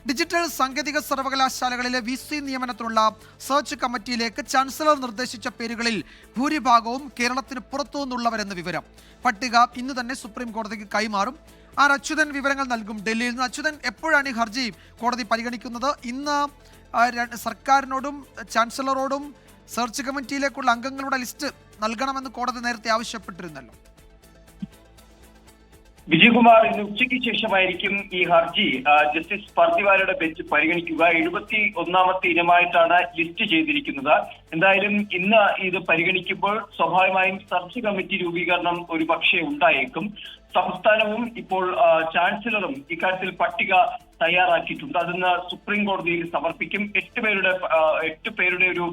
Digital സാങ്കേതിക സർവകലാശാലകളിലെ VC നിയമനത്തിനുള്ള search കമ്മിറ്റിയിലേക്ക് chancellor നിർദ്ദേശിച്ച പേരുകളിൽ ഭൂരിഭാഗവും കേരളത്തിന് പുറത്തുനിന്നുള്ളവരെന്ന് വിവരം. പട്ടിക ഇന്ന് തന്നെ സുപ്രീം കോടതിക്ക് കൈമാറും. അച്യുതൻ വിവരങ്ങൾ നൽകും ഡൽഹിയിൽ നിന്ന്. അച്യുതൻ, എപ്പോഴാണ് ഈ ഹർജി കോടതി പരിഗണിക്കുന്നത്? ഇന്ന് സർക്കാരിനോടും ചാൻസലറോടും സെർച്ച് കമ്മിറ്റിയിലേക്കുള്ള അംഗങ്ങളുടെ ലിസ്റ്റ് നൽകണമെന്ന് കോടതി നേരത്തെ ആവശ്യപ്പെട്ടിരുന്നല്ലോ. വിജയകുമാർ, ഇന്ന് ഉച്ചയ്ക്ക് ശേഷമായിരിക്കും ഈ ഹർജി ജസ്റ്റിസ് പർദിവാലയുടെ ബെഞ്ച് പരിഗണിക്കുക. 71ാമത്തെ ഇനമായിട്ടാണ് ലിസ്റ്റ് ചെയ്തിരിക്കുന്നത്. എന്തായാലും ഇന്ന് ഇത് പരിഗണിക്കുമ്പോൾ സ്വാഭാവികമായും സെർച്ച് കമ്മിറ്റി രൂപീകരണം ഒരു പക്ഷേ ഉണ്ടായേക്കും. സംസ്ഥാനവും ഇപ്പോൾ ചാൻസലറും ഇക്കാര്യത്തിൽ പട്ടിക തയ്യാറാക്കിയിട്ടുണ്ട്. അതിന്ന് സുപ്രീം കോടതിയിൽ സമർപ്പിക്കും. 8 പേരുടെ ഒരു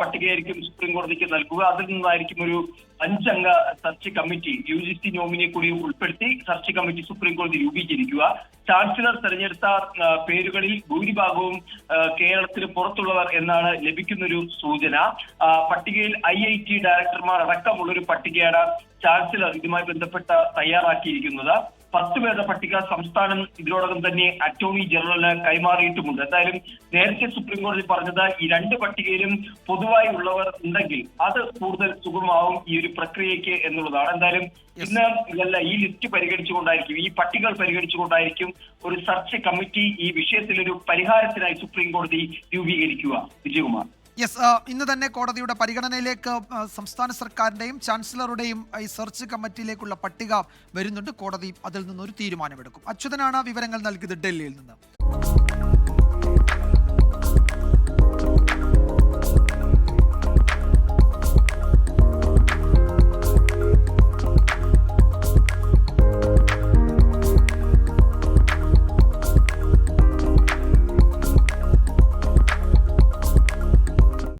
പട്ടികയായിരിക്കും സുപ്രീം കോടതിക്ക് നൽകുക. അതിൽ നിന്നായിരിക്കും ഒരു 5 അംഗ സെർച്ച് കമ്മിറ്റി UGC നോമിനിയെ കൂടി ഉൾപ്പെടുത്തി സെർച്ച് കമ്മിറ്റി സുപ്രീം കോടതി രൂപീകരിക്കുക. ചാൻസലർ തെരഞ്ഞെടുത്ത പേരുകളിൽ ഭൂരിഭാഗവും കേരളത്തിന് പുറത്തുള്ളവർ എന്നാണ് ലഭിക്കുന്നൊരു സൂചന. പട്ടികയിൽ IIT ഡയറക്ടർമാർ അടക്കമുള്ളൊരു പട്ടികയാണ് ചാൻസലർ ഇതുമായി ബന്ധപ്പെട്ട് തയ്യാറാക്കിയിരിക്കുന്നത്. 10 പേരുടെ പട്ടിക സംസ്ഥാനം ഇതിനോടകം തന്നെ അറ്റോർണി ജനറലിന് കൈമാറിയിട്ടുമുണ്ട്. എന്തായാലും നേരത്തെ സുപ്രീം കോടതി പറഞ്ഞത് ഈ 2 പട്ടികയിലും പൊതുവായി ഉള്ളവർ ഉണ്ടെങ്കിൽ അത് കൂടുതൽ സുഗമമാവും ഈ ഒരു പ്രക്രിയയ്ക്ക് എന്നുള്ളതാണ്. എന്തായാലും ഇന്ന് ഈ ലിസ്റ്റ് പരിഗണിച്ചുകൊണ്ടായിരിക്കും, ഈ പട്ടികകൾ പരിഗണിച്ചുകൊണ്ടായിരിക്കും ഒരു സെർച്ച് കമ്മിറ്റി ഈ വിഷയത്തിൽ ഒരു പരിഹാരത്തിനായി സുപ്രീം കോടതി രൂപീകരിക്കുക. വിജയകുമാർ, ഇന്ന് തന്നെ കോടതിയുടെ പരിഗണനയിലേക്ക് സംസ്ഥാന സർക്കാരിന്റെയും ചാൻസലറുടെയും ഈ സെർച്ച് കമ്മിറ്റിയിലേക്കുള്ള പട്ടിക വരുന്നുണ്ട്. കോടതി അതിൽ നിന്നൊരു തീരുമാനമെടുക്കും. അച്യുതനാണ് വിവരങ്ങൾ നൽകിയത് ഡൽഹിയിൽ നിന്ന്.